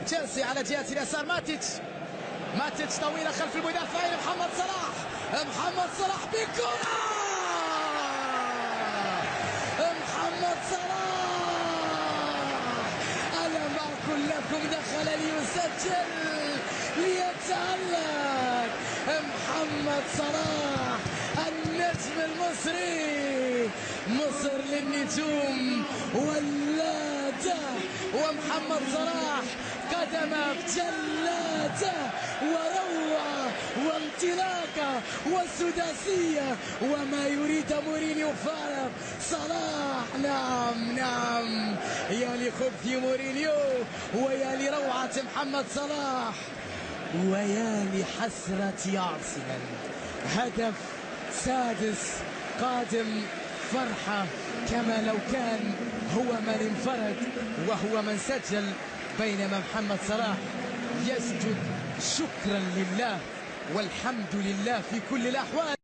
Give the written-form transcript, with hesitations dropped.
تشيلسي على جهة اليسار. ماتيتش طويلة خلف المدافعين. محمد صلاح بكرة. محمد صلاح ألم أقل لكم دخل ليسجل ليتألق. محمد صلاح النجم المصري، مصر للنجوم ولاده، ومحمد صلاح قدمه جلاده وروعه وانطلاقه وسداسيه، وما يريد مورينيو فارق. صلاح نعم يا لخبث مورينيو ويا لروعه محمد صلاح ويا لحسرة أرسنال. هدف سادس قادم، فرحة كما لو كان هو من انفرد وهو من سجل، بينما محمد صلاح يسجد شكرا لله والحمد لله في كل الأحوال.